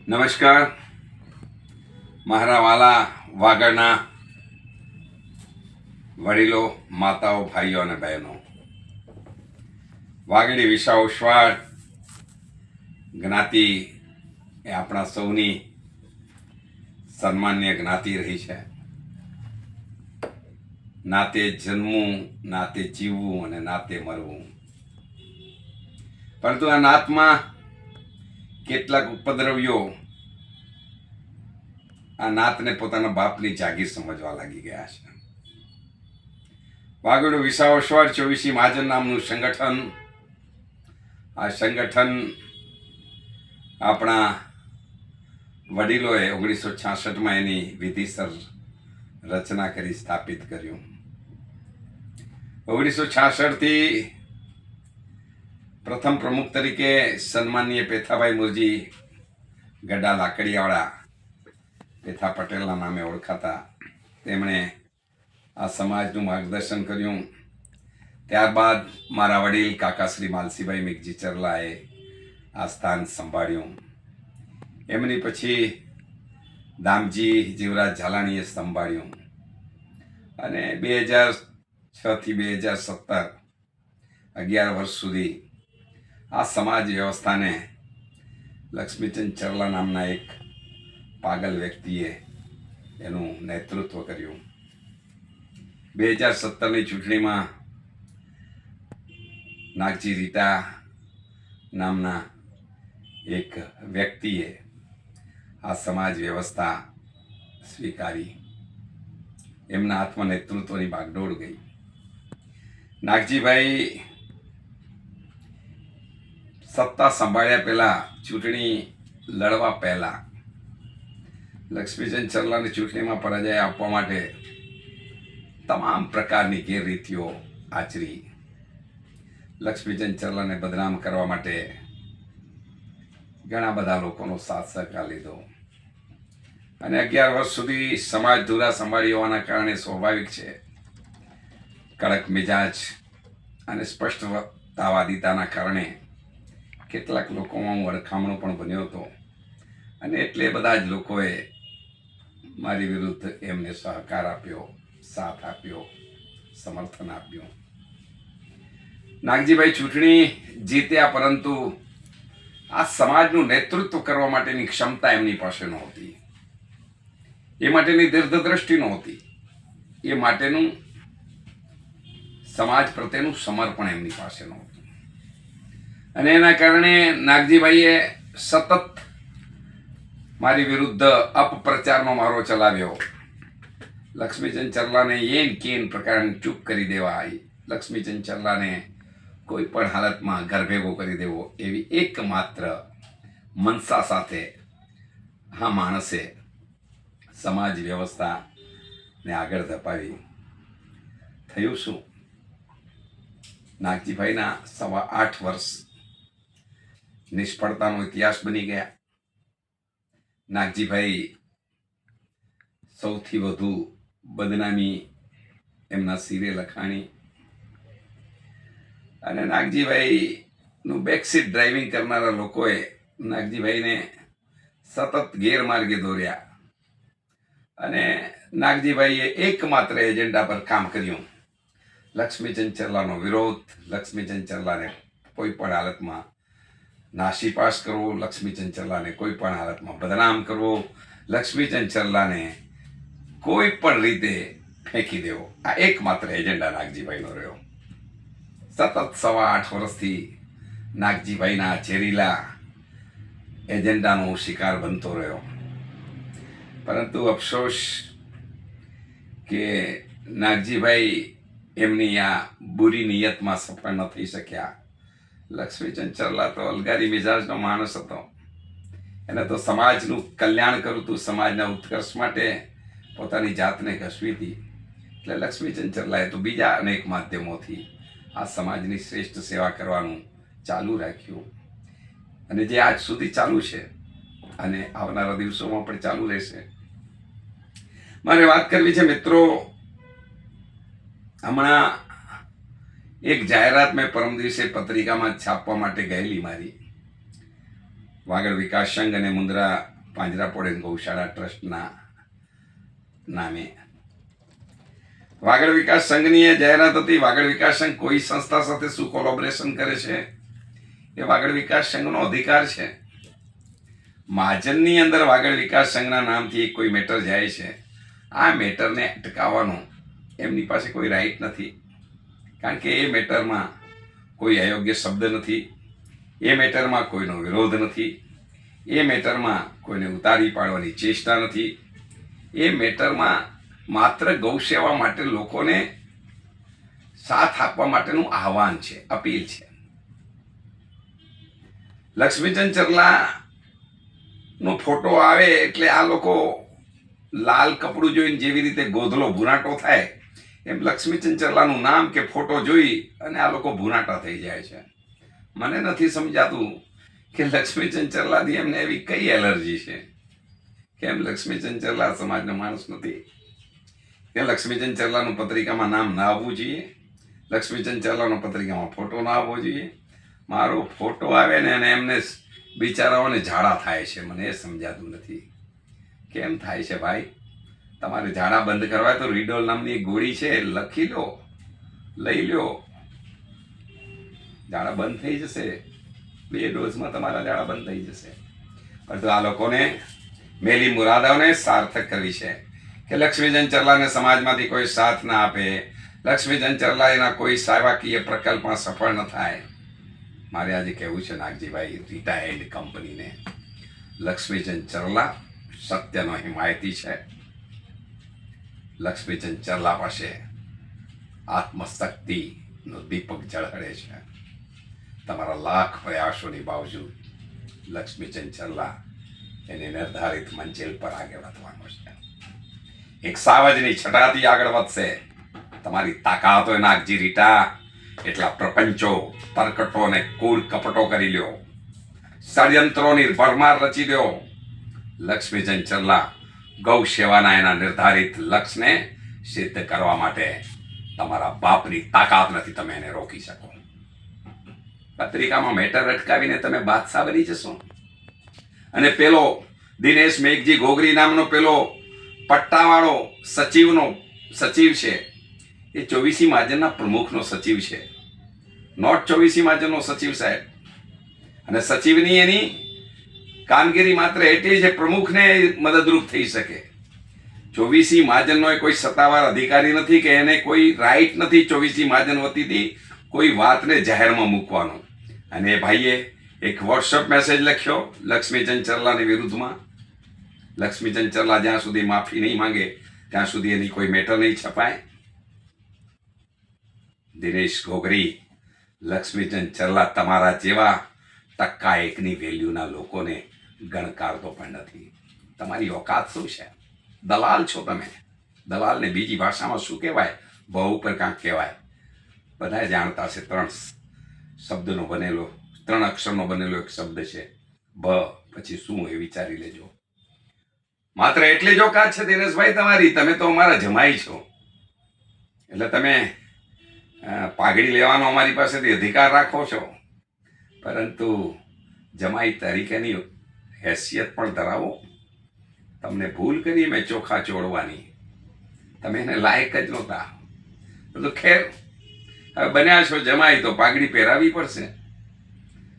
નમસ્કાર મારા વાલા વાગડના વડીલો, માતાઓ, ભાઈઓ અને બહેનો. વાગડી વિસાવસ્વાડ જ્ઞાતિ એ આપણા સૌની સન્માન્ય જ્ઞાતિ રહી છે. નાતે જન્મવું, નાતે જીવવું અને નાતે મરવું. પરંતુ આ નાતમાં કેટલાક ઉપદ્રવીઓ આ નાતને પોતાના બાપની જાગીર સમજવા લાગી ગયા છે. વાગડ વિસાવસ્વાડ 24 મહાજન નામનું સંગઠન, આ સંગઠન આપણા વડીલોએ 1966માં એની વિધિસર રચના કરી સ્થાપિત કર્યું. 1966થી પ્રથમ પ્રમુખ તરીકે સન્માનીય પેથાભાઈ મુરજી ગડા લાકડીવાળા પેથા પટેલના નામે ઓળખાતા, તેમણે આ સમાજનું માર્ગદર્શન કર્યું. ત્યારબાદ મારા વડીલ કાકા શ્રી માલસીભાઈ મેઘજી ચરલાએ આ સ્થાન સંભાળ્યું. એમની પછી દામજી જીવરાજ ઝાલાણીએ સંભાળ્યું અને 2006 થી 2017 11 વર્ષ સુધી આ સમાજ વ્યવસ્થાને લક્ષ્મીચંદ ચરલા નામના એક પાગલ વ્યક્તિએ એનું નેતૃત્વ કર્યું. 2017ની ચૂંટણીમાં નાગજી રીટા નામના એક વ્યક્તિએ આ સમાજ વ્યવસ્થા સ્વીકારી. એમના હાથમાં નેતૃત્વની બાગડોળ ગઈ. નાગજીભાઈ સત્તા સંભાળ્યા પહેલા, ચૂંટણી લડવા પહેલા લક્ષ્મીચંદ ચરલાની ચૂંટણીમાં પરાજય આપવા માટે તમામ પ્રકારની ગેરરીતિઓ આચરી. લક્ષ્મીચંદ ચરલાને બદનામ કરવા માટે ઘણા બધા લોકોનો સાથ સહકાર લીધો અને 11 વર્ષ સુધી સમાજ ધુરા સંભાળી હોવાના કારણે સ્વાભાવિક છે કડક મિજાજ અને સ્પષ્ટતાવાદિતાના કારણે કેટલાક લોકોમાં હું અડખામણો પણ બન્યો હતો અને એટલે બધા જ લોકોએ મારી વિરુદ્ધ એમને સહકાર આપ્યો, સાથ આપ્યો, સમર્થન આપ્યું. નાગજીભાઈ ચૂંટણી જીત્યા, પરંતુ આ સમાજનું નેતૃત્વ કરવા માટેની ક્ષમતા એમની પાસે નહોતી, એ માટેની દીર્ઘદ્રષ્ટિ નહોતી, એ માટેનું સમાજ પ્રત્યેનું સમર્પણ એમની પાસે નહોતું. અને એના કારણે નાગજીભાઈએ સતત મારી વિરુદ્ધ અપપ્રચારનો મારો ચલાવ્યો. લક્ષ્મીચંદ ચરલાને એન કેન પ્રકારની ચૂપ કરી દેવા, લક્ષ્મીચંદ ચરલાને કોઈ પણ હાલતમાં ઘર ભેગો કરી દેવો, એવી એકમાત્ર મનસા સાથે આ માણસે સમાજ વ્યવસ્થાને આગળ ધપાવી. થયું શું? નાગજીભાઈના 8.25 વર્ષ નિષ્ફળતાનો ઇતિહાસ બની ગયા. નાગજીભાઈ સૌથી વધુ બદનામી એમના સિરે લખાણી અને નાગજીભાઈનું બેકસીટ ડ્રાઇવિંગ કરનારા લોકોએ નાગજીભાઈને સતત ગેરમાર્ગે દોર્યા અને નાગજીભાઈએ એકમાત્ર એજન્ડા પર કામ કર્યું: લક્ષ્મીચંદ ચરલાનો વિરોધ, લક્ષ્મીચંદ ચરલાને કોઈ પણ હાલતમાં નાસીપાસ કરવો, લક્ષ્મીચંદ ચરલાને કોઈ પણ હાલતમાં બદનામ કરવો, લક્ષ્મીચંદ ચરલાને કોઈ પણ રીતે ફેંકી દેવો. આ એકમાત્ર એજન્ડા નાગજીભાઈનો રહ્યો. સતત 8.25 વર્ષથી નાગજીભાઈના ઝેરીલા એજન્ડાનો હું શિકાર બનતો રહ્યો. પરંતુ અફસોસ કે નાગજીભાઈ એમની આ બુરી નિયતમાં સફળ ન થઈ શક્યા. લક્ષ્મીચંદ ચરલા તો અલગારી મિજાજનો માણસ હતો. એને તો સમાજનું કલ્યાણ કરું હતું, સમાજના ઉત્કર્ષ માટે પોતાની જાતને ઘસવી હતી. એટલે લક્ષ્મીચંદ ચરલાએ તો બીજા અનેક માધ્યમોથી આ સમાજની શ્રેષ્ઠ સેવા કરવાનું ચાલુ રાખ્યું અને જે આજ સુધી ચાલુ છે અને આવનારા દિવસોમાં પણ ચાલુ રહેશે. મારે વાત કરવી છે મિત્રો, હમણાં એક જાહેરાત મેં પરમ દિવસે પત્રિકામાં છાપવા માટે ગયેલી મારી. વાગડ વિકાસ સંઘ અને મુન્દ્રા પાંજરાપોળ ગૌશાળા ટ્રસ્ટના નામે. વાગડ વિકાસ સંઘની એ જાહેરાત હતી. વાગડ વિકાસ સંઘ કોઈ સંસ્થા સાથે શું કોલોબરેશન કરે છે એ વાગડ વિકાસ સંઘનો અધિકાર છે. મહાજનની અંદર વાગડ વિકાસ સંઘના નામથી કોઈ મેટર જાય છે, આ મેટરને અટકાવવાનો એમની પાસે કોઈ રાઈટ નથી, કારણ કે એ મેટરમાં કોઈ અયોગ્ય શબ્દ નથી, એ મેટરમાં કોઈનો વિરોધ નથી, એ મેટરમાં કોઈને ઉતારી પાડવાની ચેષ્ટા નથી, એ મેટરમાં માત્ર ગૌસેવા માટે લોકોને સાથ આપવા માટેનું આહવાન છે, અપીલ છે. લક્ષ્મીચંદ ચરલા નો ફોટો આવે એટલે આ લોકો લાલ કપડું જોઈને જેવી રીતે ગોધલો ભૂનાટો થાય એમ લક્ષ્મીચંદ ચરલાનું નામ કે ફોટો જોઈ અને આ લોકો ભૂનાટા થઈ જાય છે. મને નથી સમજાતું કે લક્ષ્મીચંદ ચરલાથી એમને એવી કઈ એલર્જી છે. કેમ લક્ષ્મીચંદ ચરલા સમાજનો માણસ નથી? કે લક્ષ્મીચંદ ચરલાનું પત્રિકામાં નામ ના આવવું જોઈએ? લક્ષ્મીચંદ ચરલાનો પત્રિકામાં ફોટો ના આવવો જોઈએ? મારો ફોટો આવે ને અને એમને બિચારાઓને ઝાડા થાય છે. મને એ સમજાતું નથી કેમ થાય છે ભાઈ. તમારે ઝાડા બંધ કરવા તો રીડોલ નામની એક ગોળી છે, લખી લો, લઈ લો, ઝાડા બંધ થઈ જશે. 2 ડોઝમાં તમારા ઝાડા બંધ થઈ જશે. પરંતુ આ લોકોને મેલી મુરાદાઓને સાર્થક કરવી છે કે લક્ષ્મીચંદ ચરલાને સમાજમાંથી કોઈ સાથ ના આપે, લક્ષ્મીચંદ ચરલા એના કોઈ સેવાકીય પ્રકલ્પમાં સફળ ન થાય. મારે આજે કહેવું છે નાગજીભાઈ રિટાયર્ડ કંપનીને, લક્ષ્મીચંદ ચરલા સત્યનો હિમાયતી છે. લક્ષ્મીચંદ ચરલા પાસે આત્મશક્તિનો દીપક ઝળહળે છે. તમારા લાખ પ્રયાસોની બાવજૂદ લક્ષ્મીચંદ ચરલા એની નિર્ધારિત મંજિલ પર આગળ વધવાનો છે. એક સાવજની છટાથી આગળ વધશે. તમારી તાકાત હોય નાગજી રીટા એટલા પ્રપંચો, તરકટો અને કૂર કપટો કરી લ્યો, ષડયંત્રોની ભરમાર રચી દો. લક્ષ્મીચંદ ચરલા ગૌ સેવાના એના નિર્ધારિત લક્ષ્યને સિદ્ધ કરવા માટે તમારા બાપની તાકાત નથી, તમે એને રોકી શકો. પત્રિકામાં મેટર અટકાવીને તમે બાદશાહ બની જશો. અને પેલો દિનેશ મેઘજી ઘોઘરી નામનો પેલો પટ્ટાવાળો સચિવ છે, એ 24 મહાજનના પ્રમુખનો સચિવ છે, નોટ 24 મહાજનનો સચિવ સાહેબ. અને સચિવની એની કામગીરી માત્ર એટલી છે પ્રમુખને મદદરૂપ થઈ શકે. 24 મહાજનનો એ કોઈ સત્તાવાર અધિકારી નથી કે એને કોઈ રાઈટ નથી 24 મહાજન વતીથી કોઈ વાતને જાહેરમાં મૂકવાનો. અને એ ભાઈએ એક વોટ્સઅપ મેસેજ લખ્યો લક્ષ્મીચંદ ચરલાની વિરુદ્ધમાં. લક્ષ્મીચંદ ચરલા જ્યાં સુધી માફી નહીં માંગે ત્યાં સુધી એની કોઈ મેટર નહીં છપાય. દિનેશ ઘોઘરી, લક્ષ્મીચંદ ચરલા તમારા જેવા 1% વેલ્યુના લોકોને ગણકારતો પણ નથી. તમારી ઓકાત શું છે? દલાલ છો તમે. દલાલને બીજી ભાષામાં શું કહેવાય? બહુ ઉપર કાંક કહેવાય. બધા જાણતા છે 3 શબ્દનો બનેલો, 3 અક્ષરનો બનેલો એક શબ્દ છે બ, પછી શું એ વિચારી લેજો. માત્ર એટલી જ ઓકાત છે દિનેશભાઈ તમારી. તમે તો અમારા જમાઈ છો, એટલે તમે પાઘડી લેવાનો અમારી પાસેથી અધિકાર રાખો છો, પરંતુ જમાઈ તરીકેની હેસિયત પણ ધરાવો. તમને ભૂલ કરી મેં ચોખા ચોળવાની, તમે એને લાયક જ નહોતા. તો ખેર, હવે બન્યા છો જમાઈ તો પાઘડી પહેરાવી પડશે.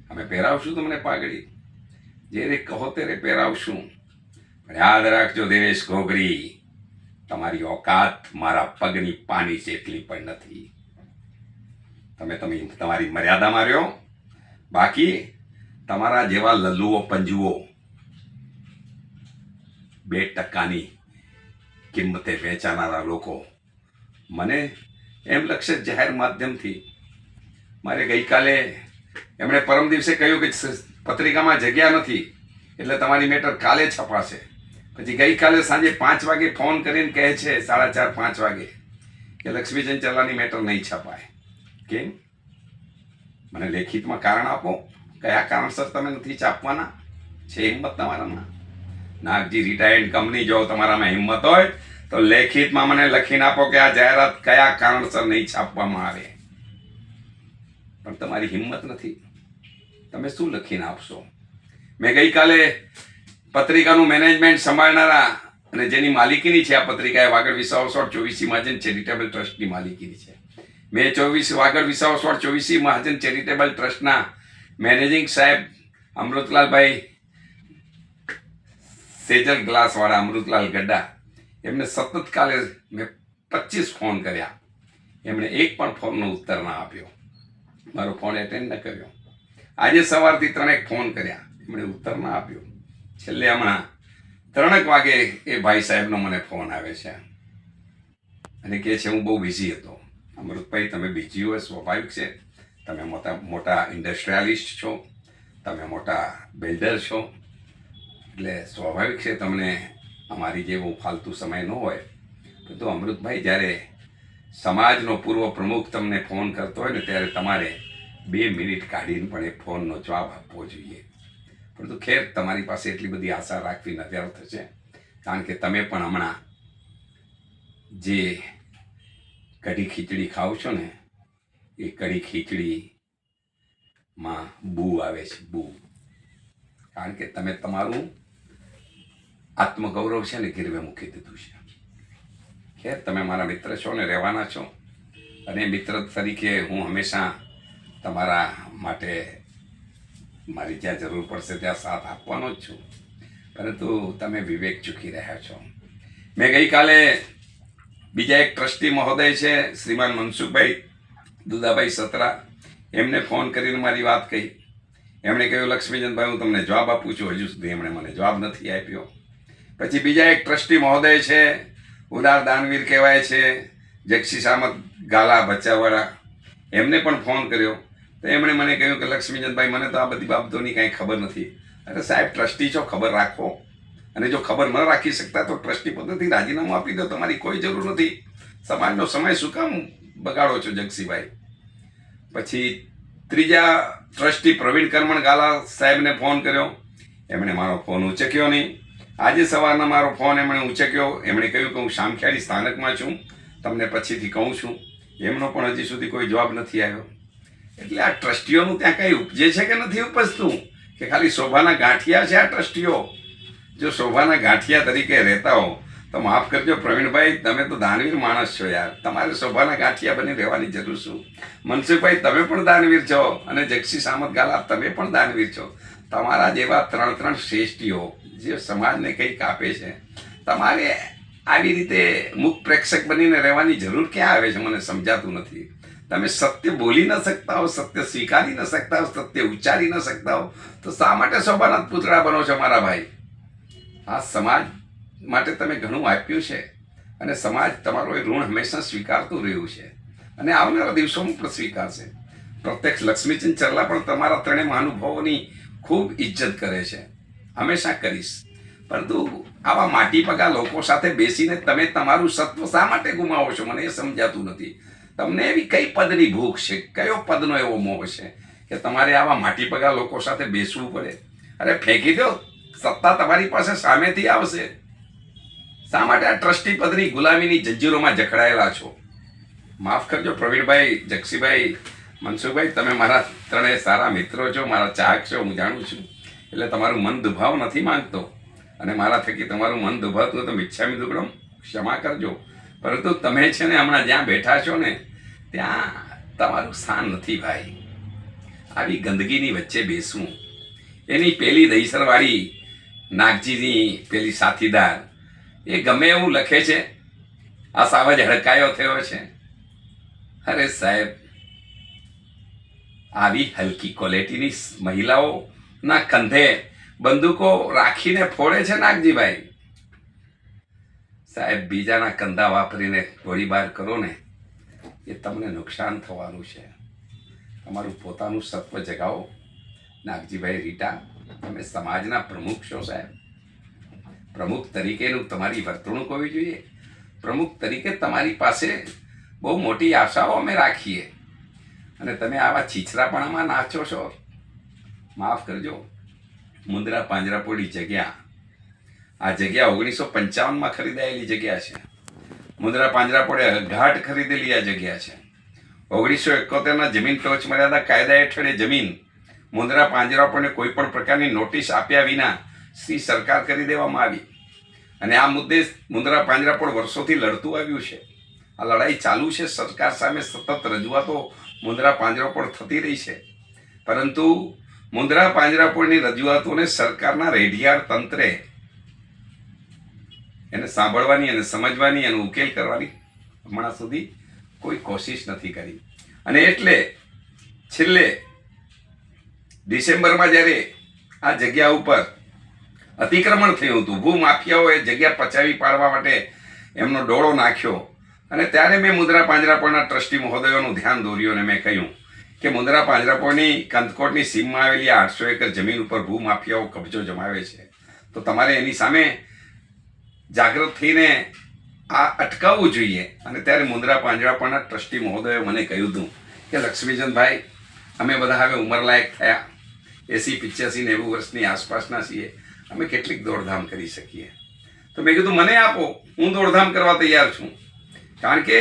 અમે પહેરાવશું તમને પાઘડી, જે કહો ત્યારે પહેરાવશું. પણ યાદ રાખજો દિનેશ ઘોઘરી, તમારી ઓકાત મારા પગની પાની જેટલી પણ નથી. તમે તમારી મર્યાદામાં રહ્યો. બાકી તમારા જેવા લલ્લુઓ પંજુઓ 2% કિંમતે વેચાનારા લોકો, મને એમ લક્ષે જાહેર માધ્યમથી મારે ગઈકાલે એમણે પરમ દિવસે કહ્યું કે પત્રિકામાં જગ્યા નથી એટલે તમારી મેટર કાલે છપાશે. પછી ગઈકાલે સાંજે 5 વાગે ફોન કરીને કહે છે 4:30 5 વાગે કે લક્ષ્મીચંદ ચરલાની મેટર નહીં છપાય. કેમ? મને લેખિતમાં કારણ આપો, કયા કારણસર તમે નથી છાપવાના? છે હિંમત તમારામાં? નાગજી રિટાયર્ડ કંપની, જો તમારામાં હિંમત હોય તો લેખિતમાં મને લખીને આપો કે આ જાહેરાત કયા કારણસર નહીં છાપવામાં આવે. પણ તમારી હિંમત નથી. તમે શું લખીને આપશો? મેં ગઈકાલે પત્રિકાનું મેનેજમેન્ટ સંભાળનારા અને જેની માલિકીની છે આ પત્રિકા એ વાગડ વિસાવો સોળ ચોવીસી મહાજન ચેરિટેબલ ટ્રસ્ટની માલિકીની છે. મેં વાગડ વિસાવો સોળ ચોવીસી મહાજન ચેરિટેબલ ટ્રસ્ટના મેનેજિંગ સાહેબ અમૃતલાલભાઈ સેજલ ગ્લાસવાળા અમૃતલાલ ગड्ढा એમને સતત કાલે મેં 25 ફોન કર્યા, એમણે એક પણ ફોનનો ઉત્તર ના આપ્યો, મારો ફોન એટેન્ડ ન કર્યો. આજે સવારથી 3 ફોન કર્યા, એમણે ઉત્તર ના આપ્યો. છેલ્લે હમણાં 3 વાગે એ ભાઈ સાહેબનો મને ફોન આવે છે અને કહે છે હું બહુ બિઝી હતો. અમૃતભાઈ તમે બિઝી હોય સ્વાભાવિક છે, તમે મોટા ઇન્ડસ્ટ્રીયાલિસ્ટ છો, તમે મોટા બિલ્ડર છો, એટલે સ્વાભાવિક છે તમને અમારી જેવો ફાલતુ સમય ન હોય. તો અમૃતભાઈ જ્યારે સમાજનો પૂર્વ પ્રમુખ તમને ફોન કરતો હોય ને ત્યારે તમારે 2 મિનિટ કાઢીને પણ એ ફોનનો જવાબ આપવો જોઈએ. પરંતુ ખેર તમારી પાસે એટલી બધી આશા રાખવી નથી અર્થ છે, કારણ કે તમે પણ હમણાં જે કઢી ખીચડી ખાઓ છો ને એ કઢી ખીચડીમાં બૂ આવે છે, બૂ. કારણ કે તમે તમારું આત્મગૌરવ છે ને ગીરવે મૂકી દીધું છે. ખેર તમે મારા મિત્ર છો ને રહેવાના છો, અને મિત્ર તરીકે હું હંમેશા તમારા માટે મારી જ્યાં જરૂર પડશે ત્યાં સાથ આપવાનો જ છું, પરંતુ તમે વિવેક ચૂકી રહ્યા છો. મેં ગઈકાલે બીજા એક ટ્રસ્ટી મહોદય છે શ્રીમાન મનસુખભાઈ દુદાભાઈ સત્રા, એમને ફોન કરીને મારી વાત કહી. એમણે કહ્યું લક્ષ્મીચંદભાઈ હું તમને જવાબ આપું છું, હજુ સુધી એમણે મને જવાબ નથી આપ્યો. પછી બીજા એક ટ્રસ્ટી મહોદય છે, ઉદાર દાનવીર કહેવાય છે, જક્ષી સામત ગાલા બચ્ચાવાળા, એમને પણ ફોન કર્યો. તો એમણે મને કહ્યું કે લક્ષ્મીચંદભાઈ મને તો આ બધી બાબતોની કાંઈ ખબર નથી. અરે સાહેબ ટ્રસ્ટી છો, ખબર રાખો, અને જો ખબર ન રાખી શકતા તો ટ્રસ્ટી પદેથી રાજીનામું આપી દો, તમારી કોઈ જરૂર નથી. સમાજનો સમય શું કામ બગાડો છો જગસીભાઈ? પછી ત્રીજા ટ્રસ્ટી પ્રવીણ કરમણ ગાલા સાહેબને ફોન કર્યો, એમણે મારો ફોન ઉચક્યો નહીં. આજે સવારના મારો ફોન એમણે ઉચક્યો, એમણે કહ્યું કે હું શામખ્યાળી સ્થાનકમાં છું, તમને પછીથી કહું છું. એમનો પણ હજી સુધી કોઈ જવાબ નથી આવ્યો. એટલે આ ટ્રસ્ટીઓનું ત્યાં કંઈ ઉપજે છે કે નથી ઉપજતું, કે ખાલી શોભાના ગાંઠિયા છે આ ટ્રસ્ટીઓ? જો શોભાના ગાંઠિયા તરીકે રહેતા હો તો માફ કરજો પ્રવીણભાઈ, તમે તો દાનવીર માણસ છો યાર, તમારે શોભાના ગાંઠિયા બની રહેવાની જરૂર શું? મનસુખભાઈ તમે પણ દાનવીર છો, અને જક્ષી સામત ગાલા તમે પણ દાનવીર છો. તમારા જેવા 3 શ્રેષ્ઠીઓ જે સમાજને કંઈક આપે છે, તમારે આવી રીતે મુખ પ્રેક્ષક બનીને રહેવાની જરૂર ક્યાં આવે છે? મને સમજાતું નથી. તમે સત્ય બોલી ન શકતા હો, સત્ય સ્વીકારી ન શકતા હો, સત્ય ઉચ્ચારી ન શકતા હો, તો શા માટે શોભાના પૂતળા બનો છો મારા ભાઈ? આ સમાજ માટે તમે ઘણું આપ્યું છે, અને સમાજ તમારો એ ઋણ હંમેશા સ્વીકારતું રહ્યું છે, અને આવનારા દિવસોમાં પણ સ્વીકારશે. પ્રત્યક્ષ લક્ષ્મીચંદ ચરલા પણ તમારા 3 મહાનુભાવોની ખૂબ ઇજ્જત કરે છે, હંમેશા કરીશ. પરંતુ આવા માટી પગા લોકો સાથે બેસીને તમે તમારું સત્વ શા માટે ગુમાવો છો? મને એ સમજાતું નથી. તમને એવી કઈ પદની ભૂખ છે, કયો પદનો એવો મોહ છે કે તમારે આવા માટી પગા લોકો સાથે બેસવું પડે? અરે ફેંકી દો, સત્તા તમારી પાસે સામેથી આવશે. શા માટે આ ટ્રસ્ટી પદની ગુલામીની જંજીરોમાં જકડાયેલા છો? માફ કરજો પ્રવીણભાઈ, જક્ષીભાઈ, મનસુખભાઈ, તમે મારા 3 સારા મિત્રો છો, મારા ચાહક છો, હું જાણું છું. એટલે તમારું મન દુભાવ નથી માંગતો, અને મારા થકી તમારું મન દુભાવતું હોય તો મિચ્છામી દુક્કડમ, ક્ષમા કરજો. પરંતુ તમે છે ને હમણાં જ્યાં બેઠા છો ને ત્યાં તમારું સ્થાન નથી ભાઈ. આવી ગંદકીની વચ્ચે બેસવું, એની પેલી દહીસરવાળી નાગજીની પેલી સાથીદાર એ ગમે એવું લખે છે, આ સાવજ હડકાયો થયો છે. અરે સાહેબ, આવી હલકી ક્વોલિટીની મહિલાઓના કંધે બંદૂકો રાખીને ફોડે છે નાગજીભાઈ. સાહેબ, બીજાના કંધા વાપરીને ગોળીબાર કરો ને એ તમને નુકસાન થવાનું છે. તમારું પોતાનું સત્વ જગાવો. નાગજીભાઈ રીટા, તમે સમાજના પ્રમુખ છો સાહેબ. પ્રમુખ તરીકેનું તમારી વર્તણૂક હોવી જોઈએ. પ્રમુખ તરીકે તમારી પાસે બહુ મોટી આશાઓ અમે રાખીએ, અને તમે આવા છીછરાપણામાં નાચો છો. માફ કરજો, મુંદ્રા પાંજરાપોળની જગ્યા, આ જગ્યા 1955માં ખરીદાયેલી જગ્યા છે. મુંદ્રા પાંજરાપોળે ઘાટ ખરીદેલી આ જગ્યા છે. 1971ના જમીન ટોચ મર્યાદા કાયદા હેઠળ જમીન મુંદ્રા પાંજરાપોળને કોઈ પણ પ્રકારની નોટિસ આપ્યા વિના સરકાર કરી દેવામાં આવી. અને આ મુદ્દે મુન્દ્રા પાંજરાપોળ વર્ષોથી લડતું આવ્યું છે. આ લડાઈ ચાલુ છે. સરકાર સામે સતત રજૂઆતો મુન્દ્રા પાંજરાપોળ થતી રહી છે. પરંતુ મુન્દ્રા પાંજરાપોળની રજૂઆતોને સરકારના રેઢિયાળ તંત્રે એને સાંભળવાની અને સમજવાની અને ઉકેલ કરવાની હમણાં સુધી કોઈ કોશિશ નથી કરી. અને એટલે છેલ્લે ડિસેમ્બરમાં જ્યારે આ જગ્યા ઉપર અતિક્રમણ થયું હતું, ભૂમાફિયાઓએ જગ્યા પચાવી પાડવા માટે એમનો ડોળો નાખ્યો, અને ત્યારે મેં મુન્દ્રા પાંજરાપોળના ટ્રસ્ટી મહોદયોનું ધ્યાન દોર્યું અને મેં કહ્યું કે મુન્દ્રા પાંજરાપોળની કંથકોટની સીમમાં આવેલી 800 એકર જમીન ઉપર ભૂમાફિયાઓ કબજો જમાવે છે, તો તમારે એની સામે જાગૃત થઈને આ અટકાવવું જોઈએ. અને ત્યારે મુન્દ્રા પાંજરાપોળના ટ્રસ્ટી મહોદયોએ મને કહ્યું હતું કે લક્ષ્મીચંદભાઈ, અમે બધા હવે ઉંમરલાયક થયા, 80, 85, 90 વર્ષની આસપાસના છીએ, અમે કેટલીક દોડધામ કરી શકીએ. તો મેં કીધું મને આપો, હું દોડધામ કરવા તૈયાર છું. કારણ કે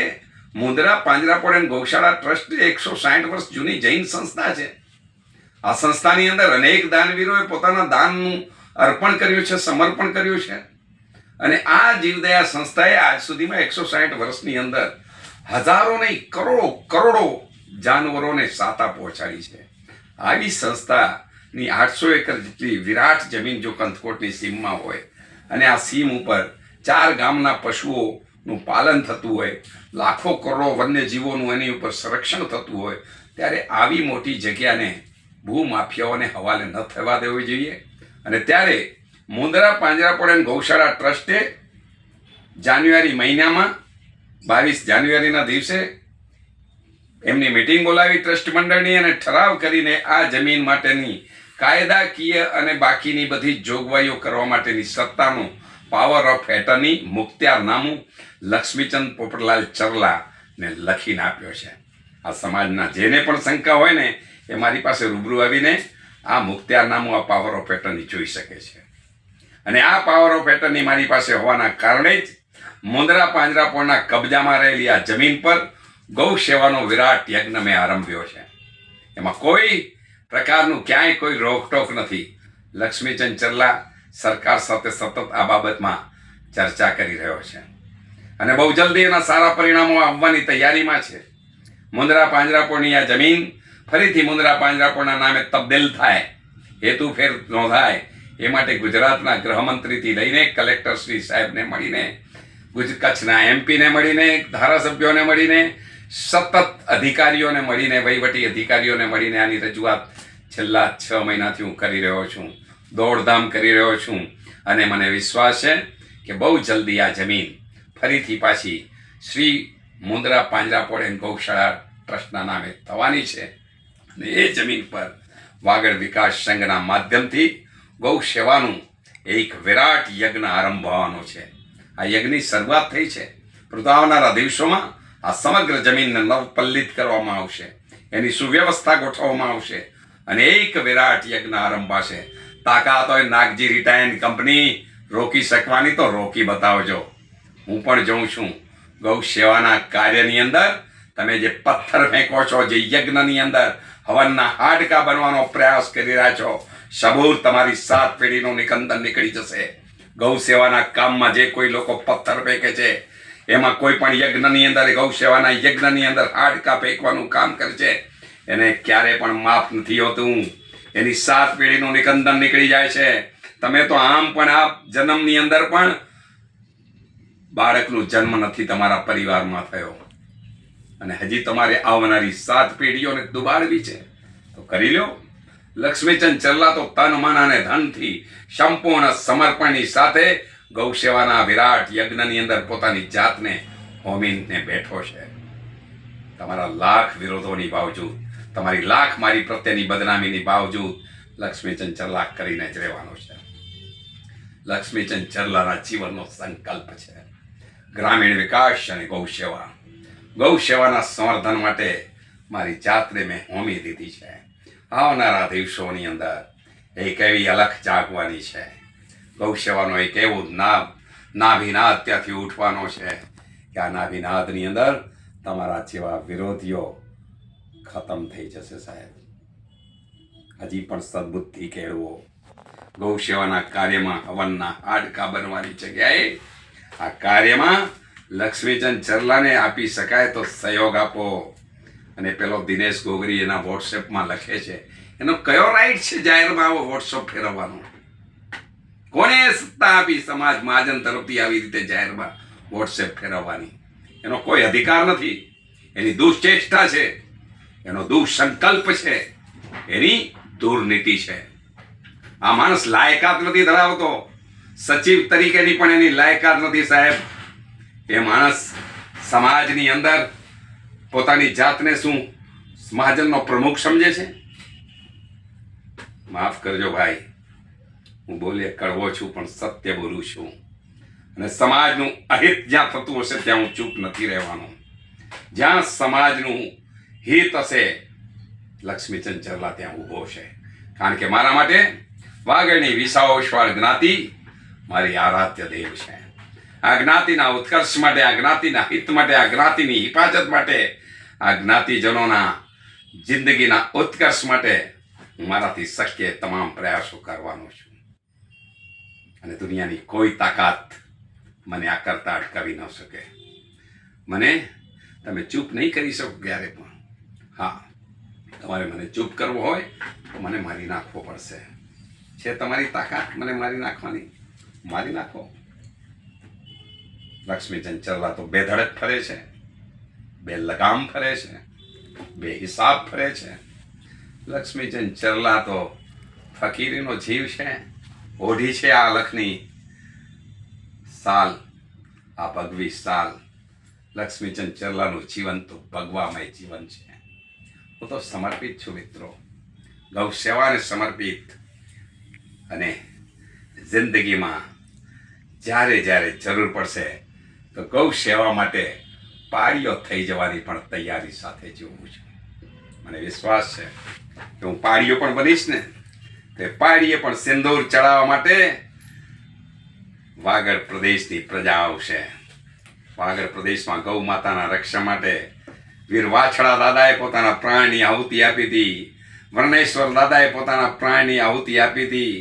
મુન્દ્રા પાંજરાપોળ એન્ડ ગૌશાળા ટ્રસ્ટ 160 વર્ષ જૂની જૈન સંસ્થા છે. આ સંસ્થાની અંદર અનેક દાનવીરોએ પોતાના દાનનું અર્પણ કર્યું છે, સમર્પણ કર્યું છે. અને આ જીવદયા સંસ્થાએ આજ સુધીમાં 160 વર્ષની અંદર હજારો નહીં કરોડો જાનવરોને સાતા પહોંચાડી છે. આવી સંસ્થાની 800 એકર જેટલી વિરાટ જમીન જો કંથકોટની સીમમાં હોય, અને આ સીમ ઉપર 4 ગામના પશુઓનું પાલન થતું હોય, લાખો કરોડો વન્યજીવોનું એની ઉપર સંરક્ષણ થતું હોય, ત્યારે આવી મોટી જગ્યાને ભૂમાફિયાઓને હવાલે ન થવા દેવી જોઈએ. અને ત્યારે મુન્દ્રા પાંજરાપોળ એન્ડ ગૌશાળા ટ્રસ્ટે જાન્યુઆરી મહિનામાં 22 જાન્યુઆરીના દિવસે એમની મીટિંગ બોલાવી ટ્રસ્ટ મંડળની, અને ઠરાવ કરીને આ જમીન માટેની કાયદાકીય અને બાકીની બધી જોગવાઈઓ કરવા માટેની સત્તાનું પાવર ઓફ એટર્ની મુખ્તિયારનામું લક્ષ્મીચંદ પોપટલાલ ચરલાને લખીને આપ્યો છે. આ સમાજના જેને પણ શંકા હોય ને એ મારી પાસે રૂબરૂ આવીને આ મુખ્તિયારનામું, આ પાવર ઓફ એટર્ની જોઈ શકે છે. અને આ પાવર ઓફ એટર્ની મારી પાસે હોવાના કારણે જ મુન્દ્રા પાંજરાપોળના કબજામાં રહેલી આ જમીન પર ગૌ સેવાનો વિરાટ યજ્ઞ મેં આરંભ્યો છે. એમાં કોઈ પ્રકારનું ક્યાંય કોઈ રોકટોક નથી. લક્ષ્મીચંદ ચરલા સરકાર સાથે સતત આ બાબતમાં ચર્ચા કરી રહ્યો છે, અને બહુ જલ્દી એના સારા પરિણામો આવવાની તૈયારીમાં છે. મુન્દ્રા પાંજરાપોળની આ જમીન ફરીથી મુન્દ્રા પાંજરાપોળના નામે તબદીલ થાય, હેતુફેર નોંધાય, એ માટે ગુજરાતના ગૃહમંત્રીથી લઈને કલેક્ટર શ્રી સાહેબને મળીને, કચ્છના એમપીને મળીને, ધારાસભ્યોને મળીને, સતત અધિકારીઓને મળીને, વહીવટી અધિકારીઓને મળીને આની રજૂઆત છેલ્લા 6 મહિનાથી હું કરી રહ્યો છું, દોડધામ કરી રહ્યો છું. અને મને વિશ્વાસ છે કે બહુ જલ્દી આ જમીન ફરીથી પાછી શ્રી મુન્દ્રા પાંજરાપોળ એન્ડ ગૌશાળા ટ્રસ્ટના નામે થવાની છે. અને એ જમીન પર વાગડ વિકાસ સંઘના માધ્યમથી ગૌ સેવાનું એક વિરાટ યજ્ઞ આરંભવાનો છે. આ યજ્ઞની શરૂઆત થઈ છે, પરંતુ આવનારા દિવસોમાં આ સમગ્ર જમીનને નવપલ્લિત કરવામાં આવશે, એની સુવ્યવસ્થા ગોઠવવામાં આવશે, અને એક વિરાટ યજ્ઞ આરંભાશે. તાકાત હોય નાગજી રિટાયર્ડ કંપની રોકી શકવાની તો રોકી બતાવજો. હું પણ જોઉં છું ગૌ સેવાના કાર્યની અંદર તમે જે પથ્થર ફેંકો છો, જે યજ્ઞની અંદર હવનના હાડકા બનવાનો પ્રયાસ કરી રહ્યા છો, સબૂર તમારી 7 પેઢીનું નિકંદન નીકળી જશે. ગૌ સેવાના કામમાં જે કોઈ લોકો પથ્થર ફેંકે છે, એમાં કોઈ પણ યજ્ઞની અંદર, ગૌ સેવાના યજ્ઞની અંદર હાડકા ફેંકવાનું કામ કરે છે, એને ક્યારે પણ માફ નથી હોતું. એની 7 પેઢીનું નિકંદન નીકળી જાય છે. તમે તો આમ પણ આ જન્મની અંદર પણ બાળકનો જન્મ નથી તમારા પરિવારમાં થયો, અને હજી તમારે આવનારી 7 પેઢીઓને દુબાડવી છે, તો કરી લો. લક્ષ્મીચંદ ચરલા તો તન મન અને ધનથી સંપૂર્ણ સમર્પણની સાથે ગૌ સેવાના વિરાટ યજ્ઞની અંદર પોતાની જાતને હોમીને બેઠો છે. તમારા લાખ વિરોધોની બાવજૂદ, તમારી લાખ મારી પ્રત્યેની બદનામીની બાવજૂદ લક્ષ્મીચંદ ચરલા કરીને જ રહેવાનો છે. લક્ષ્મીચંદ ચરલાના જીવનનો સંકલ્પ છે ગ્રામીણ વિકાસ અને ગૌ સેવા. ગૌ સેવાના સંવર્ધન માટે મારી જાતને મેં હોમી દીધી છે. આવનારા દિવસોની અંદર એક એવી અલખ જાગવાની છે. ગૌ સેવાનો એક એવો નાભિનાદ ત્યાંથી ઉઠવાનો છે કે આ નાભિનાદની અંદર તમારા જેવા વિરોધીઓ ખતમ થઈ જશે. સાહેબ, હજી પણ સદબુદ્ધિ કેળવો, ગૌ સેવાના કાર્યમાં હવનના હાડકા બનવાની જગ્યાએ આ કાર્યમાં લક્ષ્મીચંદ ચરલાને આપી શકાય તો સહયોગ આપો. અને પેલો દિનેશ ગોગરી એના વોટ્સએપમાં લખે છે, એનો કયો રાઈટ છે જાહેરમાં આવો વોટ્સએપ ફેરવવાનો? કોને સત્તા આપી સમાજ મહાજન તરફથી આવી રીતે જાહેરમાં વોટ્સએપ ફેરવવાની? એનો કોઈ અધિકાર નથી. એની દુષ્ચેષ્ટા છે, એનો દુઃસંકલ્પ છે, એની દુર્નીતિ છે. આ માણસ લાયકાત નથી ધરાવતો, સચિવ તરીકેની પણ એની લાયકાત નથી સાહેબ. એ માણસ સમાજની અંદર પોતાની જાતને શું મહાજનનો પ્રમુખ સમજે છે? માફ કરજો ભાઈ, હું બોલે કડવો છું પણ સત્ય બોલું છું. અને સમાજનું અહિત જ્યાં થતું હશે ત્યાં હું ચૂપ નથી રહેવાનો. જ્યાં સમાજનું હિત હશે લક્ષ્મીચંદ ચરલા ત્યાં ઊભો છે. કારણ કે મારા માટે વાગડની વિસાઓશ્વાળ જ્ઞાતિ મારી આરાધ્ય દેવ છે. આ જ્ઞાતિના ઉત્કર્ષ માટે, આ જ્ઞાતિના હિત માટે, આ જ્ઞાતિની હિફાજત માટે, આ જ્ઞાતિજનોના જિંદગીના ઉત્કર્ષ માટે હું મારાથી શક્ય તમામ પ્રયાસો કરવાનો છું. અને દુનિયાની કોઈ તાકાત મને આ કરતા અટકાવી ન શકે. મને તમે ચૂપ નહીં કરી શકો ક્યારે પણ. હા, તમારે મને ચૂપ કરવો હોય તો મને મારી નાખવો પડશે. છે તમારી તાકાત મને મારી નાખવાની? મારી નાખો. લક્ષ્મીચંદ ચરલા તો બેધડક ફરે છે, બે લગામ ફરે છે, બે હિસાબ ફરે છે. લક્ષ્મીચંદ ચરલા તો ફકીરીનો જીવ છે, ઓઢી છે આ લખની સાલ, આ ભગવી સાલ. લક્ષ્મીચંદ ચરલાનું જીવન તો ભગવામય જીવન છે. હું તો સમર્પિત છું મિત્રો, ગૌ સેવાને સમર્પિત. અને જિંદગીમાં જ્યારે જ્યારે જરૂર પડશે તો ગૌ સેવા માટે પાળીઓ થઈ જવાની પણ તૈયારી સાથે જીવું છું. મને વિશ્વાસ છે કે હું પાળીઓ પણ બનીશ ને તે પાળીએ પણ સિંદૂર ચડાવવા માટે વાગડ પ્રદેશની પ્રજા આવશે. વાગડ પ્રદેશમાં ગૌ માતાના રક્ષણ માટે વીર વાછડા દાદાએ પોતાના પ્રાણની આહુતિ આપી હતી. વર્ણેશ્વર દાદાએ પોતાના પ્રાણની આહુતિ આપી હતી.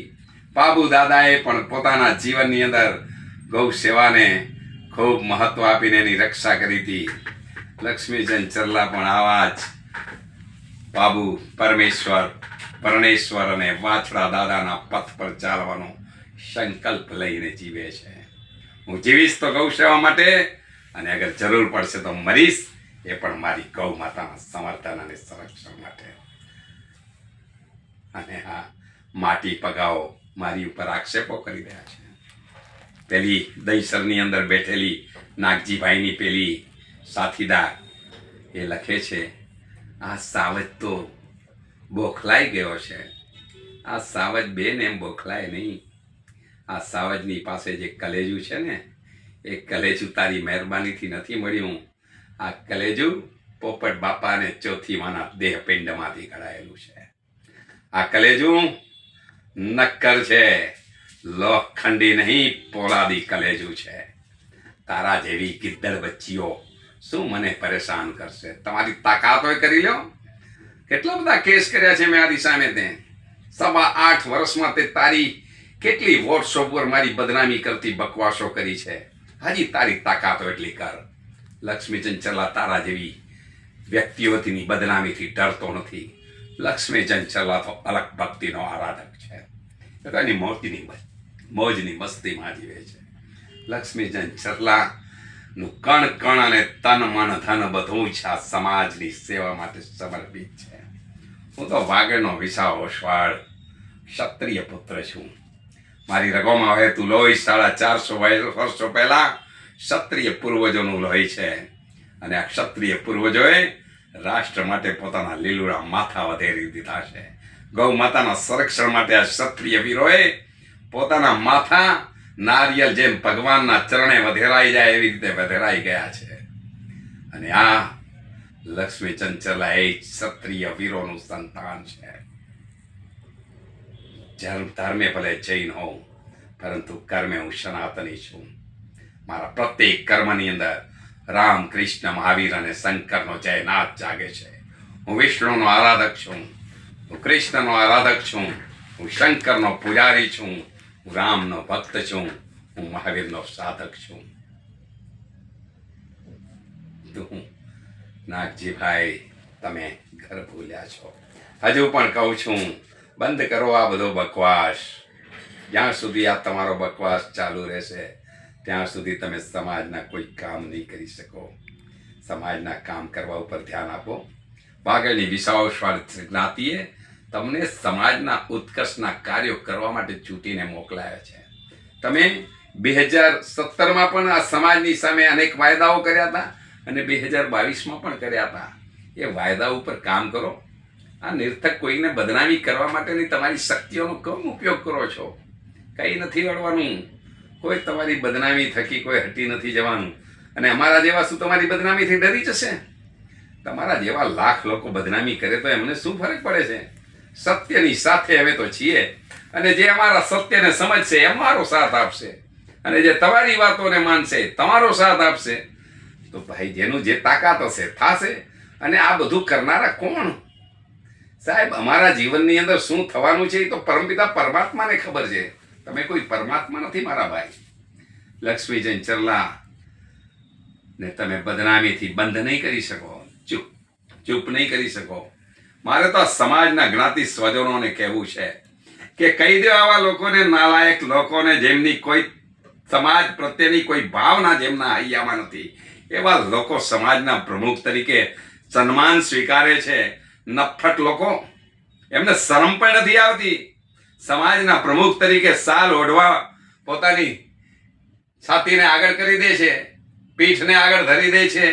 બાબુ દાદાએ પણ પોતાના જીવનની અંદર ગૌ સેવાને ખૂબ મહત્વ આપીને એની રક્ષા કરી હતી. લક્ષ્મીચંદ ચરલા પણ આવા જ બાબુ પરમેશ્વર, પરણેશ્વર અને વાછડા દાદાના પથ પર ચાલવાનો સંકલ્પ લઈને જીવે છે. હું જીવીશ તો ગૌ સેવા માટે, અને અગર જરૂર પડશે તો મરીશ એ પણ મારી ગૌ માતાના સમર્થન અને સંરક્ષણ માટે. અને હા, માટી પગાઓ મારી ઉપર આક્ષેપો કરી રહ્યા છે. પેલી દહીસરની અંદર બેઠેલી નાગજીભાઈની પેલી સાથીદાર એ લખે છે, આ સાવજ તો બોખલાઈ ગયો છે. આ સાવજ બેન એમ બોખલાય નહીં. આ સાવજની પાસે જે કલેજું છે ને એ કલેજું તારી મહેરબાનીથી નથી મળ્યું. આ કલેજું પોપટ બાપાને ચોથી માના દેહપિંડમાંથી ઘડાયેલું છે. આ કલેજું નક્કર છે, લોખંડી નહીં પોલાદી કલેજું છે. તારા જેવી ગિદ્દડ બચ્ચીઓ શું મને પરેશાન કરશે? તમારી તાકાત હોય કરી લો. કેટલા બધા કેસ કર્યા છે મેં આની સામે. તે 8.5 વર્ષમાં તે તારી કેટલી વોટ્સઅપ પર મારી બદનામી કરતી બકવાસો કરી છે. હજી તારી તાકાત હોય એટલી કર. લક્ષ્મીચંદ ચરલા તારા જેવી વ્યક્તિઓની બદનામીથી ડરતો નથી. લક્ષ્મીચંદ ચરલા તો અલગ ભક્તિનો આરાધક છે. એ તો એની મોજની મસ્તીમાં જીવે છે. લક્ષ્મીચંદ ચરલાનું કણ કણ અને તન મન ધન બધું જ આ સમાજની સેવા માટે સમર્પિત છે. હું તો વાગડનો વિસાઓશ્વાળ ક્ષત્રિય પુત્ર છું. મારી રગોમાં વહેતું લોહી 450 વર્ષો પહેલા ક્ષત્રિય પૂર્વજોનું લોહી છે. અને આ ક્ષત્રિય પૂર્વજોએ રાષ્ટ્ર માટે પોતાના લીલુડા માથા વધેરી દીધા છે. ગૌ માતાના સંરક્ષણ માટે આ ક્ષત્રિય વીરોએ પોતાના માથા નારિયેલ જેમ ભગવાનના ચરણે વધેરાઈ જાય એવી રીતે વધેરાઈ ગયા છે. અને આ લક્ષ્મીચંદ ચરલા એ ક્ષત્રિય વીરોનું સંતાન છે. ધર્મે ભલે જૈન હોઉં પરંતુ કર્મે હું સનાતની છું. મારા પ્રત્યેક કર્મની અંદર રામ, કૃષ્ણ, મહાવીર અને શંકરનો જયનાથ જાગે છે. હું વિષ્ણુનો આરાધક છું, હું કૃષ્ણનો આરાધક છું, હું શંકરનો પૂજારી છું, હું રામનો ભક્ત છું, હું મહાવીરનો સાધક છું. તો હું નાગજીભાઈ, તમે ઘર ભૂલ્યા છો. હજુ પણ કહું છું, બંધ કરો આ બધો બકવાસ. જ્યાં સુધી આ તમારો બકવાસ ચાલુ રહેશે ત્યાં સુધી તમે સમાજના કોઈ કામ નહીં કરી શકો. સમાજના કામ કરવા ઉપર ધ્યાન આપો. વાઘેલી વિસાવસવાળી જ્ઞાતિએ તમને સમાજના ઉત્કર્ષના કાર્યો કરવા માટે ચૂંટીને મોકલાયા છે. તમે 2017માં પણ આ સમાજની સામે અનેક વાયદાઓ કર્યા હતા અને 2022માં પણ કર્યા હતા. એ વાયદા ઉપર કામ કરો. આ નિર્થક કોઈને બદનામી કરવા માટેની તમારી શક્તિઓનો કેમ ઉપયોગ કરો છો? કંઈ નથી અડવાનું. કોઈ તમારી બદનામી થકી કોઈ હટી નથી જવાનું. અને અમારા જેવા શું તમારી બદનામીથી ડરી જશે? તમારા જેવા લાખ લોકો બદનામી કરે તો એમને શું ફરક પડે છે? સત્યની સાથે અમે તો છીએ, અને જે અમારા સત્યને સમજશે એ અમારો સાથ આપશે, અને જે તમારી વાતોને માનશે તમારો સાથ આપશે. તો ભાઈ, જેનું જે તાકાત હશે થાશે. અને આ બધું કરનારા કોણ? સાહેબ, અમારા જીવનની અંદર શું થવાનું છે એ તો પરમપિતા પરમાત્માને ખબર છે. તમે કોઈ પરમાત્મા નથી મારા ભાઈ. લક્ષ્મીચંદ ચરલા ને તમે બદનામીથી બંધ નહીં કરી શકો, ચૂપ નહીં કરી શકો. મારે તો આ સમાજના જ્ઞાતિ સ્વજનોને કહેવું છે કે કહી દો આવા લોકોને, નાલાયક લોકોને, જેમની કોઈ સમાજ પ્રત્યેની કોઈ ભાવના જેમના હૈયામાં નથી, એવા લોકો સમાજના પ્રમુખ તરીકે સન્માન સ્વીકારે છે. નફ્ફટ લોકો, એમને શરમ પણ નથી આવતી. સમાજના પ્રમુખ તરીકે સાલ ઓઢવા પોતાની છાતીને આગળ કરી દે છે, પીઠને આગળ ધરી દે છે,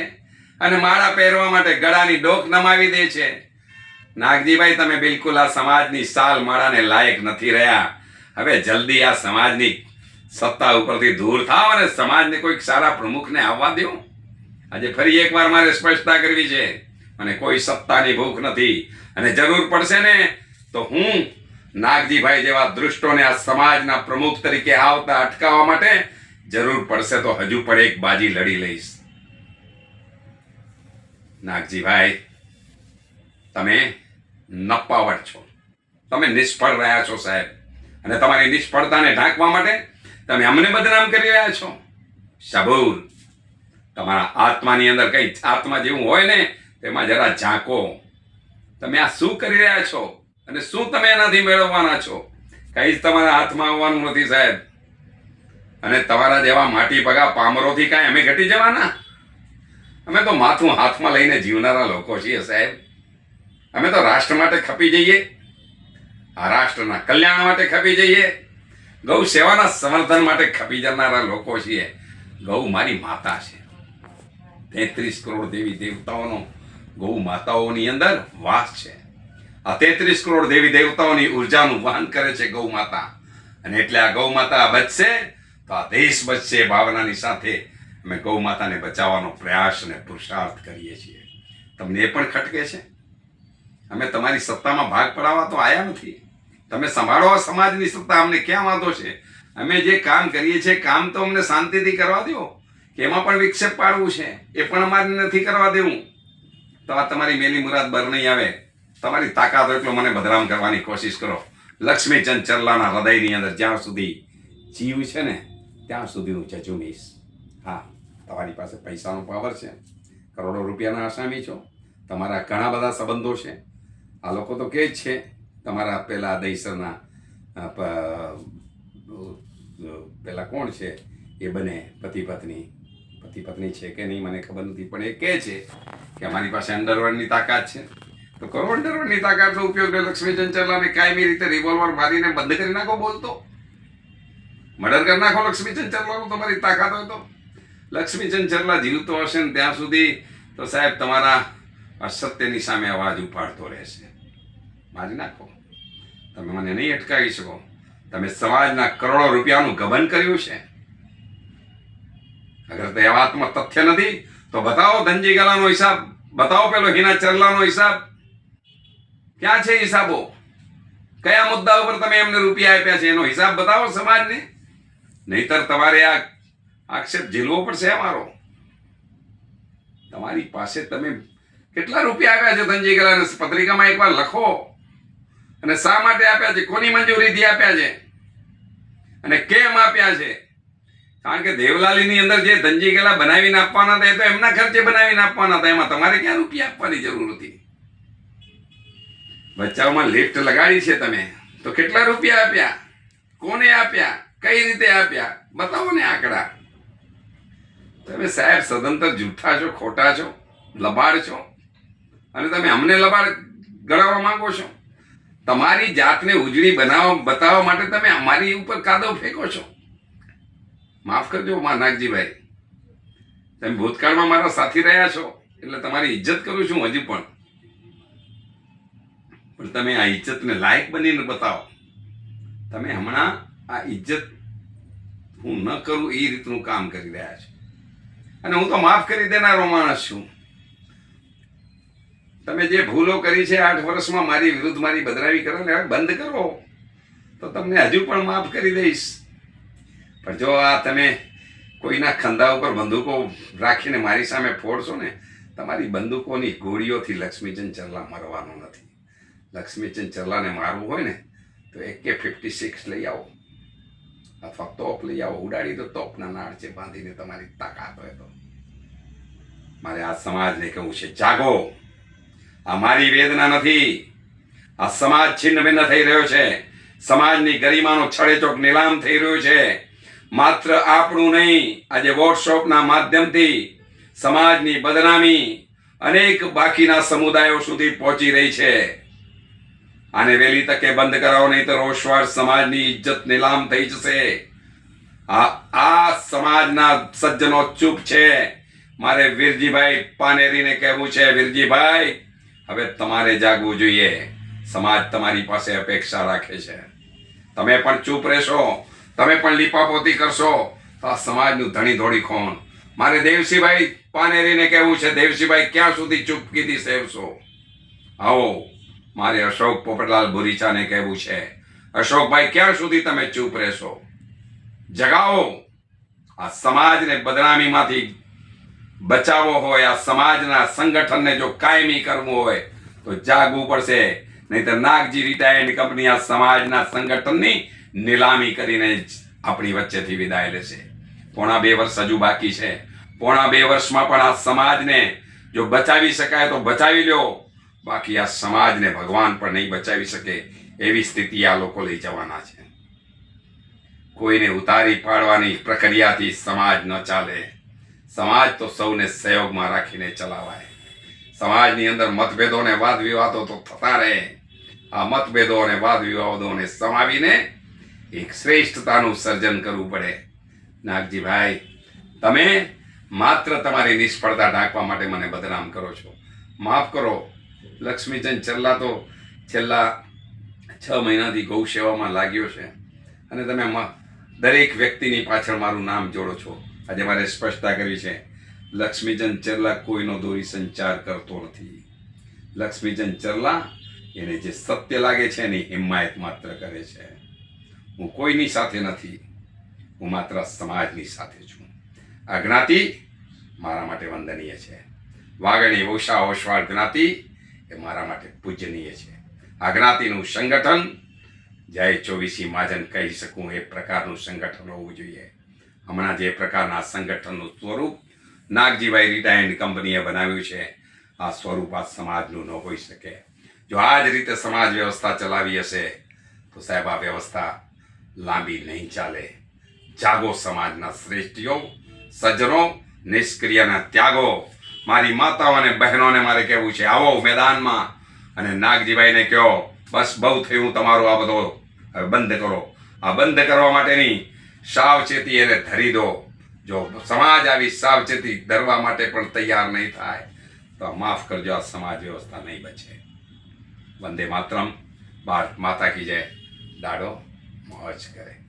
અને માળા પહેરવા માટે ગળાની ડોક નમાવી દે છે. નાગજીભાઈ, તમે બિલકુલ આ સમાજની સાલ માળાને લાયક નથી રહ્યા. હવે જલ્દી આ સમાજની સત્તા ઉપરથી દૂર થાવ અને સમાજને કોઈક સારા પ્રમુખને આવવા દો. આજે ફરી એકવાર મારે સ્પષ્ટતા કરવી છે, મને કોઈ સત્તાની ભૂખ નથી. અને જરૂર પડશે ને તો હું નાગજીભાઈ જેવા દુષ્ટોને આ સમાજના પ્રમુખ તરીકે આવતા અટકાવવા માટે જરૂર પડશે તો હજુ પણ એક બાજી લડી લઈશ. નાગજીભાઈ, તમે નપાવટ છો, તમે નિષ્ફળ રહ્યા છો સાહેબ. અને તમારી નિષ્ફળતાને ઢાંકવા માટે તમે અમને બદનામ કરી રહ્યા છો. સબૂર, તમારા આત્માની અંદર કઈ આત્મા જેવું હોય ને તેમાં જરા ઝાંકો. તમે આ શું કરી રહ્યા છો અને શું તમે એનાથી મેળવવાના છો? કઈ જ તમારા હાથમાં આવવાનું નથી સાહેબ. અને તમારા જેવા માટી પગા પામરોથી કાંઈ અમે ઘટી જવાના? અમે તો માથું હાથમાં લઈને જીવનારા લોકો છીએ સાહેબ. અમે તો રાષ્ટ્ર માટે ખપી જઈએ, આ રાષ્ટ્રના કલ્યાણ માટે ખપી જઈએ, ગૌ સેવાના સમર્થન માટે ખપી જનારા લોકો છીએ. ગૌ મારી માતા છે. 33 કરોડ દેવી દેવતાઓનો ગૌ માતાઓની અંદર વાસ છે. આ 33 કરોડ દેવી દેવતાઓની ઉર્જાનું વહન કરે છે ગૌ માતા. અને એટલે આ ગૌ માતા બચશે તો આ દેશ બચશે. ભાવનાની સાથે અમે ગૌ માતાને બચાવવાનો પ્રયાસ અને પુરુષાર્થ કરીએ છીએ. તમને એ પણ ખટકે છે? અમે તમારી સત્તામાં ભાગ પડાવવા તો આવ્યા નથી. તમે સંભાળો આ સમાજની સત્તા, અમને ક્યાં વાંધો છે? અમે જે કામ કરીએ છીએ કામ તો અમને શાંતિથી કરવા દો. કે એમાં પણ વિક્ષેપ પાડવું છે એ પણ અમારે નથી કરવા દેવું. તો આ તમારી મેલી મુરાદ બર નહીં આવે. તમારી તાકાત હોય એટલો મને બદનામ કરવાની કોશિશ કરો. લક્ષ્મીચંદ ચરલાના હૃદયની અંદર જ્યાં સુધી જીવ છે ને ત્યાં સુધી હું ઝઝુમીશ. હા, તમારી પાસે પૈસાનો પાવર છે, કરોડો રૂપિયાના આસામી છો, તમારા ઘણા બધા સંબંધો છે. આ લોકો તો કહે જ છે તમારા પેલા દહીસરના પેલા કોણ છે એ બને પતિ પત્ની છે કે નહીં મને ખબર નથી, પણ એ કહે છે કે અમારી પાસે અંડરવર્લ્ડની તાકાત છે. તો કરો અંડરવર્લ્ડની તાકાતનો ઉપયોગ. લક્ષ્મીચંદ ચરલાને કાયમી રીતે રિવોલ્વર મારીને બંધ કરી નાખો. બોલતો મર્ડર કરી નાખો લક્ષ્મીચંદ ચરલાનું તમારી તાકાત હોય તો. લક્ષ્મીચંદ ચરલા જીવતો હશે ને ત્યાં સુધી તો સાહેબ તમારા અસત્યની સામે અવાજ ઉપાડતો રહેશે. મારી નાખો, તમે મને નહીં અટકાવી શકો. તમે સમાજના કરોડો રૂપિયાનું ગબન કર્યું છે. અગર તે વાતમાં તથ્ય નથી તો બતાવો ધનજી ગલાનો હિસાબ, બતાવો પેલો હિના ચરલાનો હિસાબ. ક્યાં છે હિસાબો? કયા મુદ્દા ઉપર તમે એમને રૂપિયા આપ્યા છે એનો હિસાબ બતાવો સમાજને. નહીતર તમારે આ આક્ષેપ ઝીલવો પડશે અમારો. તમારી પાસે તમે કેટલા રૂપિયા આપ્યા છે ધનજી ગલાને? પત્રિકામાં એકવાર લખો. અને શા માટે આપ્યા છે, કોની મંજૂરીથી આપ્યા છે અને કેમ આપ્યા છે? કારણ કે દેવલાલીની અંદર જે ધનજી ગેલા બનાવીને આપવાના હતા એ તો એમના ખર્ચે બનાવીને આપવાના હતા, એમાં તમારે ક્યાં રૂપિયા આપવાની જરૂર હતી? બચ્ચાઓમાં લિફ્ટ લગાડી છે તમે, તો કેટલા રૂપિયા આપ્યા, કોને આપ્યા, કઈ રીતે આપ્યા? બતાવો ને આંકડા. તમે સાહેબ સદંતર જૂઠા છો, ખોટા છો, લબાડ છો, અને તમે અમને લબાડ ગણાવવા માંગો છો. તમારી જાતને ઉજળી બતાવવા માટે તમે અમારી ઉપર કાદવ ફેંકો છો. માફ કરજો નાગજીભાઈ, તમે ભૂતકાળમાં મારા સાથી રહ્યા છો એટલે તમારી ઇજ્જત કરું છું હજી પણ તમે આ ઇજ્જતને લાયક બનીને બતાવો. તમે હમણાં આ ઇજ્જત હું ન કરું એ રીતનું કામ કરી રહ્યા છો, અને હું તો માફ કરી દેનારો માણસ છું. તમે જે ભૂલો કરી છે 8 વર્ષમાં મારી વિરુદ્ધ, મારી બદનામી કરો ને બંધ કરો તો તમને હજુ પણ માફ કરી દઈશ. પણ જો આ તમે કોઈના ખંધા ઉપર બંદૂકો રાખીને મારી સામે ફોડશો ને, તમારી બંદૂકોની ગોળીઓથી લક્ષ્મીચંદ ચરલા મરવાનો નથી. લક્ષ્મીચંદ ચરલાને મારવું હોય ને તો AK-56 લઈ આવો, અથવા તોપ લઈ આવો, ઉડાડી દો તોપના નાળચે બાંધીને, તમારી તાકાત હોય તો. મારે આ સમાજને કહેવું છે, જાગો. આ મારી વેદના નથી, આ સમાજ છિન્ન ભિન્ન થઈ રહ્યો છે, સમાજની ગરિમાનો છળેચોક નીલામ થઈ રહ્યો છે. માત્ર આપણું નહીં, આજે વોટ્સએપના માધ્યમથી સમાજની બદનામી અનેક બાકીના સમુદાયો સુધી પહોંચી રહી છે. આને વહેલી તકે બંધ કરાવો, નહીં તો રોષવાર સમાજની ઇજ્જત નીલામ થઈ જશે. આ સમાજના સજ્જનો ચૂપ છે. મારે વીરજીભાઈ પાનેરીને કહેવું છે, વીરજીભાઈ હવે તમારે જાગવું જોઈએ. સમાજ તમારી પાસે અપેક્ષા રાખે છે. તમે પણ ચૂપ રહેશો, તમે પણ લીપાપોતી કરશો તો આ સમાજનું ધણી ધોળી કોણ? મારે દેવસિંહભાઈ પાનેરીને કહેવું છે, દેવસિંહભાઈ ક્યાં સુધી ચૂપકીથી સેવશો? આવો. મારે અશોક પોપટલાલ બોરીચાને કહેવું છે, અશોકભાઈ ક્યાં સુધી તમે ચૂપ રહેશો? જગાવો. આ સમાજને બદનામીમાંથી બચાવવો હોય, આ સમાજના સંગઠનને જો કાયમી કરવું હોય તો જાગવું પડશે, નહીં તો નાગજી રિટાયર્ડ કંપની આ સમાજના સંગઠનની નીલામી કરીને જ આપણી વચ્ચેથી વિદાય લેશે. 1.5 વર્ષ હજુ બાકી છે. 1.5 વર્ષમાં પણ આ સમાજને જો બચાવી શકાય તો બચાવી લ્યો, બાકી આ સમાજને ભગવાન પણ નહીં બચાવી શકે એવી સ્થિતિ આ લોકો લઈ જવાના છે. કોઈને ઉતારી પાડવાની પ્રક્રિયાથી સમાજ ન ચાલે. સમાજ તો સૌને સહયોગમાં રાખીને ચલાવાય. સમાજની અંદર મતભેદો અને વાદ વિવાદો તો થતા રહે. આ મતભેદો અને વાદ વિવાદોને સમાવીને એક શ્રેષ્ઠતાનું સર્જન કરવું પડે. નાગજીભાઈ, તમે માત્ર તમારી નિષ્ફળતા ઢાંકવા માટે મને બદનામ કરો છો. માફ કરો. લક્ષ્મીચંદ ચરલા તો છેલ્લા 6 મહિનાથી ગૌ સેવામાં લાગ્યો છે, અને તમે દરેક વ્યક્તિની પાછળ મારું નામ જોડો છો. આજે મારે સ્પષ્ટતા કરવી છે, લક્ષ્મીચંદ ચરલા કોઈનો દોરી સંચાર કરતો નથી. લક્ષ્મીચંદ ચરલા એને જે સત્ય લાગે છે એની હિમાયત માત્ર કરે છે. હું કોઈની સાથે નથી, હું માત્ર સમાજની સાથે છું. આ જ્ઞાતિ મારા માટે વંદનીય છે. વાઘણી ઓછા ઓસવાળ જ્ઞાતિ એ મારા માટે પૂજનીય છે. આ જ્ઞાતિનું સંગઠન જય 24 મહાજન કહી શકું એ પ્રકારનું સંગઠન હોવું જોઈએ. હમણાં જે પ્રકારના સંગઠનનું સ્વરૂપ નાગજીભાઈ રિટાયર્ડ કંપનીએ બનાવ્યું છે, આ સ્વરૂપ આ સમાજનું ન હોઈ શકે. જો આ જ રીતે સમાજ વ્યવસ્થા ચલાવી હશે તો સાહેબ આ વ્યવસ્થા લાંબી નહીં ચાલે. જાગો સમાજના શ્રેષ્ઠીઓ, સજ્જનો, નિષ્ક્રિયના ત્યાગો. મારી માતાઓ અને બહેનોને મારે કહેવું છે, આવો મેદાનમાં, અને નાગજીભાઈને કહો બસ બહુ થયું તમારું, આ બધો હવે બંધ કરો. આ બંધ કરવા માટેની સાવચેતી એને ધરી દો. જો સમાજ આવી સાવચેતી ધરવા માટે પણ તૈયાર નહીં થાય તો માફ કરજો, આ સમાજ વ્યવસ્થા નહીં બચે. વંદે માતરમ. ભારત માતા કી જય. દાડો મોજ કરે.